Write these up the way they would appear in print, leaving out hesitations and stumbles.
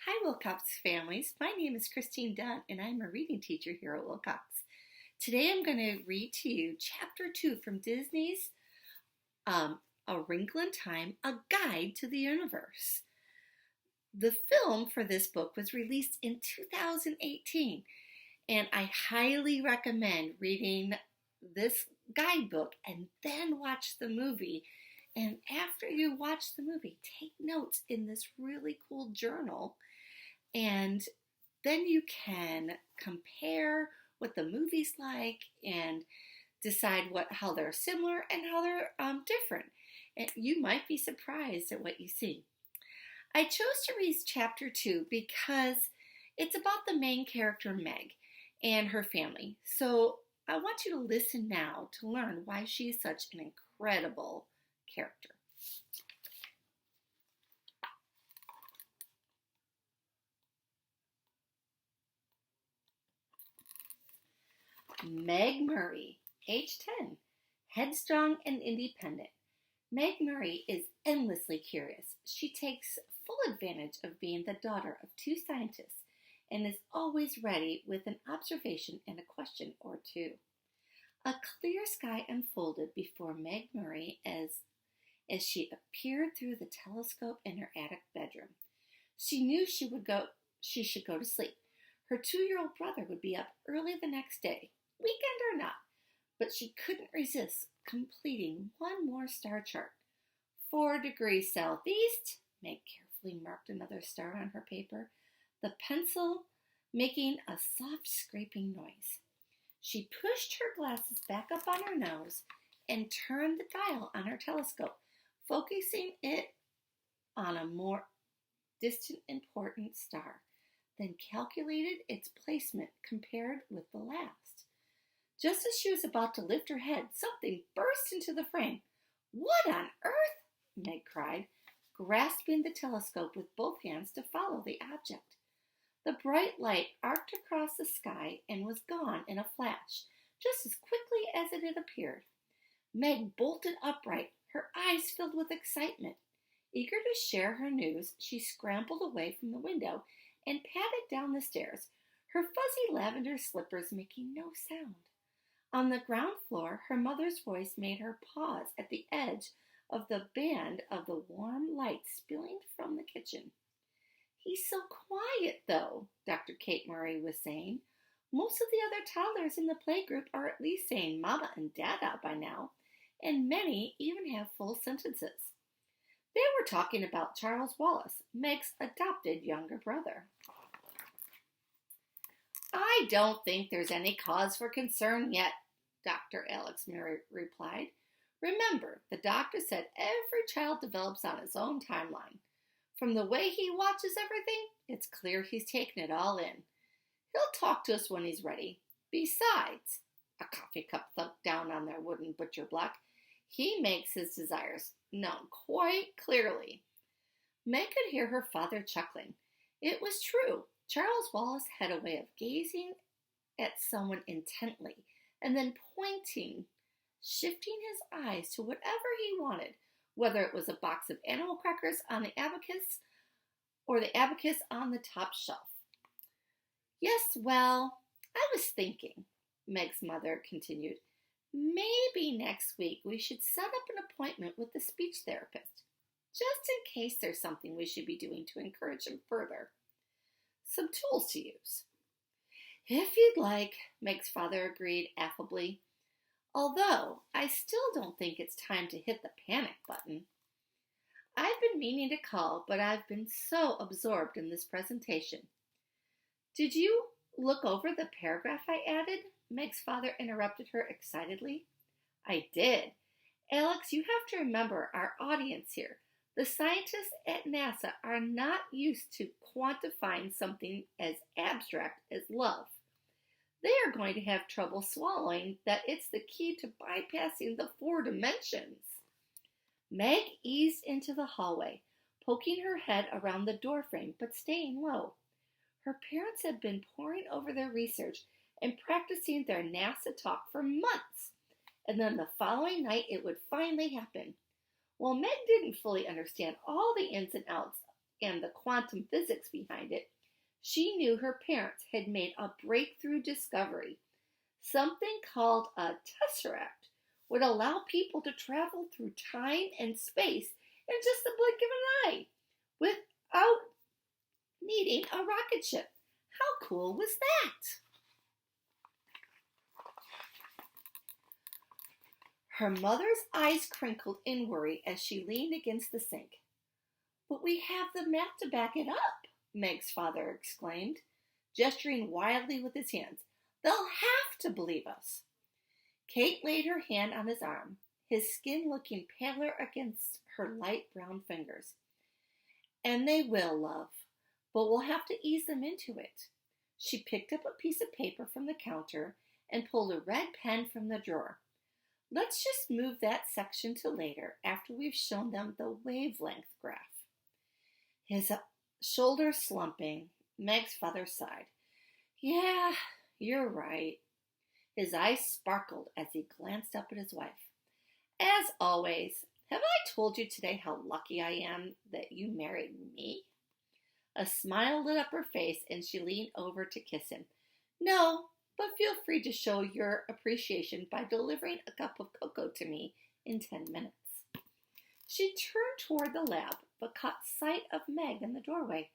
Hi, Wilcox families. My name is Christine Dunn, and I'm a reading teacher here at Wilcox. Today I'm going to read to you Chapter 2 from Disney's A Wrinkle in Time, A Guide to the Universe. The film for this book was released in 2018, and I highly recommend reading this guidebook and then watch the movie. And after you watch the movie, take notes in this really cool journal, and then you can compare what the movie's like and decide how they're similar and how they're different. And you might be surprised at what you see. I chose to read Chapter 2 because it's about the main character, Meg, and her family. So I want you to listen now to learn why she is such an incredible character. Meg Murray, age 10, headstrong and independent. Meg Murray is endlessly curious. She takes full advantage of being the daughter of two scientists and is always ready with an observation and a question or two. A clear sky unfolded before Meg Murray as she appeared through the telescope in her attic bedroom. She knew she should go to sleep. Her 2-year-old brother would be up early the next day, weekend or not, but she couldn't resist completing one more star chart. 4 degrees southeast. Meg carefully marked another star on her paper, the pencil making a soft scraping noise. She pushed her glasses back up on her nose and turned the dial on her telescope, focusing it on a more distant important star, then calculated its placement compared with the last. Just as she was about to lift her head, something burst into the frame. "What on earth?" Meg cried, grasping the telescope with both hands to follow the object. The bright light arced across the sky and was gone in a flash, just as quickly as it had appeared. Meg bolted upright, her eyes filled with excitement. Eager to share her news, she scrambled away from the window and padded down the stairs, her fuzzy lavender slippers making no sound. On the ground floor, her mother's voice made her pause at the edge of the band of the warm light spilling from the kitchen. "He's so quiet, though," Dr. Kate Murray was saying. "Most of the other toddlers in the playgroup are at least saying Mama and Dada by now, and many even have full sentences." They were talking about Charles Wallace, Meg's adopted younger brother. "I don't think there's any cause for concern yet," Dr. Alex Murray replied. "Remember, the doctor said every child develops on his own timeline. From the way he watches everything, it's clear he's taken it all in. He'll talk to us when he's ready. Besides," a coffee cup thunked down on their wooden butcher block, "he makes his desires known quite clearly." Meg could hear her father chuckling. It was true. Charles Wallace had a way of gazing at someone intently and then pointing, shifting his eyes to whatever he wanted, whether it was a box of animal crackers on the abacus or the abacus on the top shelf. "Yes, well, I was thinking," Meg's mother continued, "maybe next week we should set up an appointment with the speech therapist, just in case there's something we should be doing to encourage him further. Some tools to use." "If you'd like," Meg's father agreed affably, "although I still don't think it's time to hit the panic button. I've been meaning to call, but I've been so absorbed in this presentation." "Did you look over the paragraph I added?" Meg's father interrupted her excitedly. "I did. Alex, you have to remember our audience here. The scientists at NASA are not used to quantifying something as abstract as love. They are going to have trouble swallowing that it's the key to bypassing the 4 dimensions. Meg eased into the hallway, poking her head around the doorframe but staying low. Her parents had been poring over their research and practicing their NASA talk for months, and then the following night it would finally happen. While Meg didn't fully understand all the ins and outs and the quantum physics behind it, she knew her parents had made a breakthrough discovery. Something called a tesseract would allow people to travel through time and space in just the blink of an eye without needing a rocket ship. How cool was that? Her mother's eyes crinkled in worry as she leaned against the sink. "But we have the map to back it up," Meg's father exclaimed, gesturing wildly with his hands. "They'll have to believe us." Kate laid her hand on his arm, his skin looking paler against her light brown fingers. "And they will, love, but we'll have to ease them into it." She picked up a piece of paper from the counter and pulled a red pen from the drawer. "Let's just move that section to later after we've shown them the wavelength graph." His shoulders slumping, Meg's father sighed. "Yeah, you're right." His eyes sparkled as he glanced up at his wife. "As always, have I told you today how lucky I am that you married me?" A smile lit up her face and she leaned over to kiss him. "No, but feel free to show your appreciation by delivering a cup of cocoa to me in 10 minutes. She turned toward the lab, but caught sight of Meg in the doorway.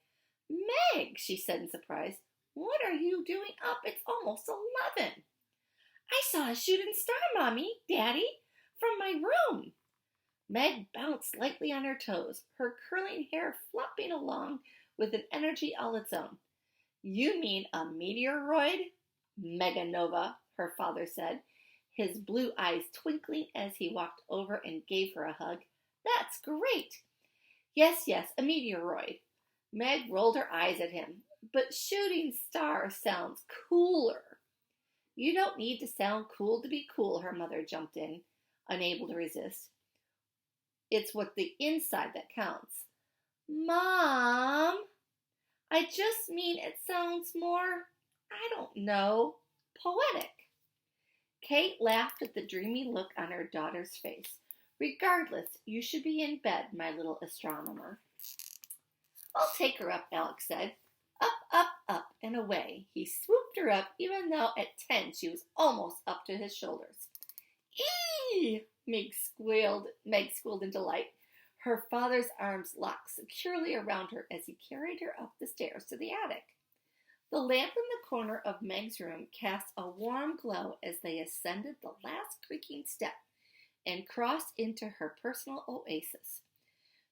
"Meg," she said in surprise, "what are you doing up? It's almost 11. "I saw a shooting star, Mommy, Daddy, from my room." Meg bounced lightly on her toes, her curling hair flopping along with an energy all its own. "You mean a meteoroid? Meganova," her father said, his blue eyes twinkling as he walked over and gave her a hug. "That's great." Yes, a meteoroid." Meg rolled her eyes at him. "But shooting star sounds cooler." "You don't need to sound cool to be cool," her mother jumped in, unable to resist. "It's what the inside that counts." "Mom, I just mean it sounds more, I don't know, poetic." Kate laughed at the dreamy look on her daughter's face. "Regardless, you should be in bed, my little astronomer." "I'll take her up," Alex said. Up, and away. He swooped her up, even though at 10 she was almost up to his shoulders. "Eee!" Meg squealed in delight. Her father's arms locked securely around her as he carried her up the stairs to the attic. The lamp in the corner of Meg's room cast a warm glow as they ascended the last creaking step and crossed into her personal oasis.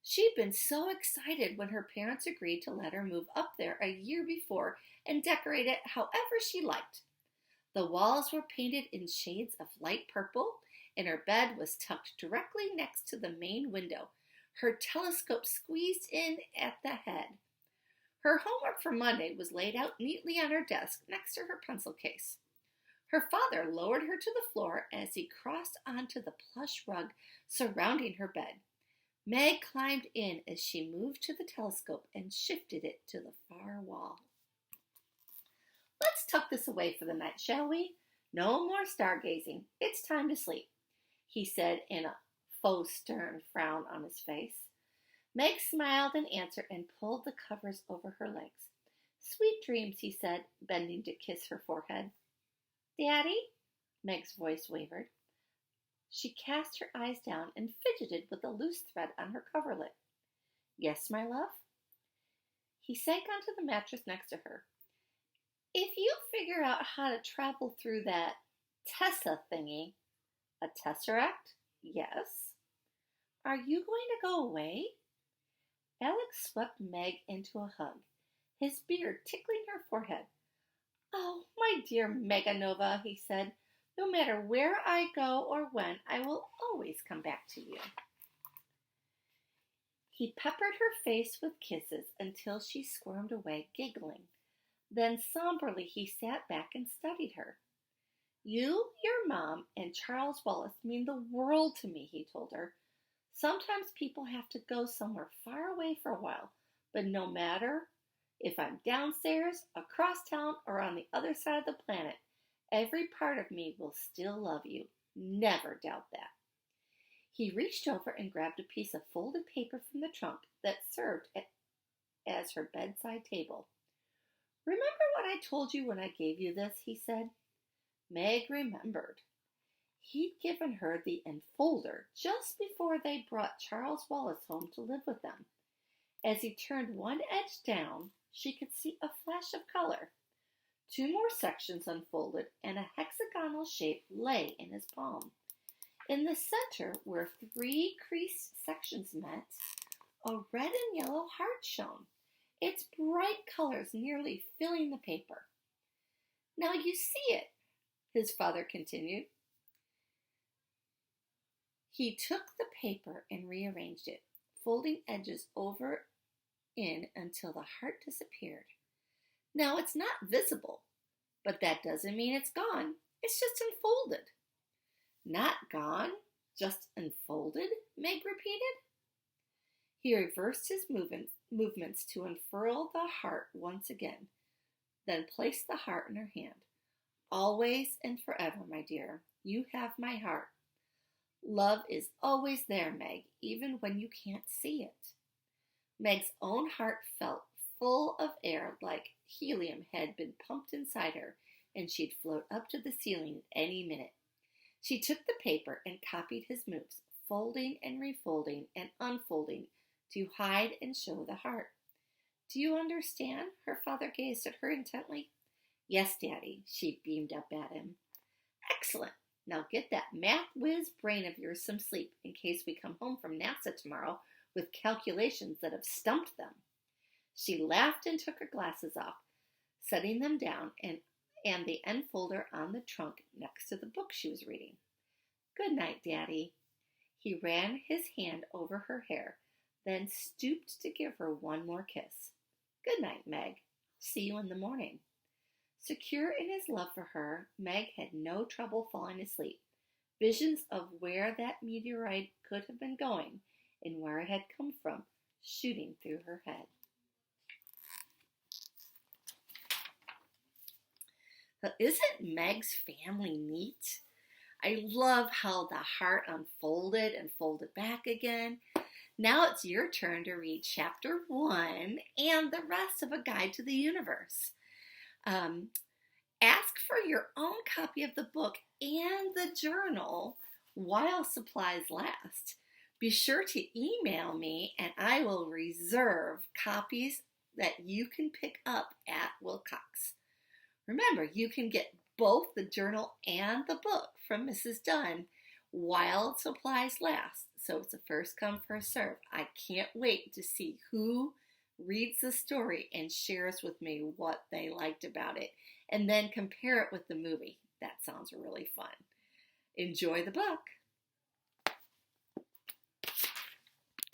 She'd been so excited when her parents agreed to let her move up there a year before and decorate it however she liked. The walls were painted in shades of light purple, and her bed was tucked directly next to the main window, her telescope squeezed in at the head. Her homework for Monday was laid out neatly on her desk next to her pencil case. Her father lowered her to the floor as he crossed onto the plush rug surrounding her bed. Meg climbed in as she moved to the telescope and shifted it to the far wall. "Let's tuck this away for the night, shall we? No more stargazing. It's time to sleep," he said in a faux stern frown on his face. Meg smiled in answer and pulled the covers over her legs. "Sweet dreams," he said, bending to kiss her forehead. "Daddy?" Meg's voice wavered. She cast her eyes down and fidgeted with the loose thread on her coverlet. "Yes, my love?" He sank onto the mattress next to her. "If you figure out how to travel through that Tessa thingy." "A tesseract?" "Yes." "Are you going to go away?" Alex swept Meg into a hug, his beard tickling her forehead. "Oh, my dear Meganova," he said, "no matter where I go or when, I will always come back to you." He peppered her face with kisses until she squirmed away, giggling. Then somberly he sat back and studied her. "You, your mom, and Charles Wallace mean the world to me," he told her. "Sometimes people have to go somewhere far away for a while, but no matter if I'm downstairs, across town, or on the other side of the planet, every part of me will still love you. Never doubt that." He reached over and grabbed a piece of folded paper from the trunk that served as her bedside table. "Remember what I told you when I gave you this?" he said. Meg remembered. He'd given her the enfolder just before they brought Charles Wallace home to live with them. As he turned one edge down, she could see a flash of color. 2 more sections unfolded, and a hexagonal shape lay in his palm. In the center, where 3 creased sections met, a red and yellow heart shone, its bright colors nearly filling the paper. "Now you see it," his father continued. He took the paper and rearranged it, folding edges over in until the heart disappeared. "Now it's not visible, but that doesn't mean it's gone. It's just unfolded." "Not gone, just unfolded?" Meg repeated. He reversed his movements to unfurl the heart once again, then placed the heart in her hand. "Always and forever, my dear, you have my heart. Love is always there, Meg, even when you can't see it." Meg's own heart felt full of air, like helium had been pumped inside her, and she'd float up to the ceiling at any minute. She took the paper and copied his moves, folding and refolding and unfolding to hide and show the heart. "Do you understand?" Her father gazed at her intently. "Yes, Daddy," she beamed up at him. "Excellent. Now get that math whiz brain of yours some sleep in case we come home from NASA tomorrow with calculations that have stumped them." She laughed and took her glasses off, setting them down and the enfolder on the trunk next to the book she was reading. "Good night, Daddy." He ran his hand over her hair, then stooped to give her one more kiss. "Good night, Meg. See you in the morning." Secure in his love for her, Meg had no trouble falling asleep. Visions of where that meteorite could have been going and where it had come from shooting through her head. But isn't Meg's family neat? I love how the heart unfolded and folded back again. Now it's your turn to read chapter 1 and the rest of A Guide to the Universe. Ask for your own copy of the book and the journal while supplies last. Be sure to email me and I will reserve copies that you can pick up at Wilcox. Remember, you can get both the journal and the book from Mrs. Dunn while supplies last. So it's a first come, first serve. I can't wait to see who reads the story and shares with me what they liked about it, and then compare it with the movie. That sounds really fun. Enjoy the book.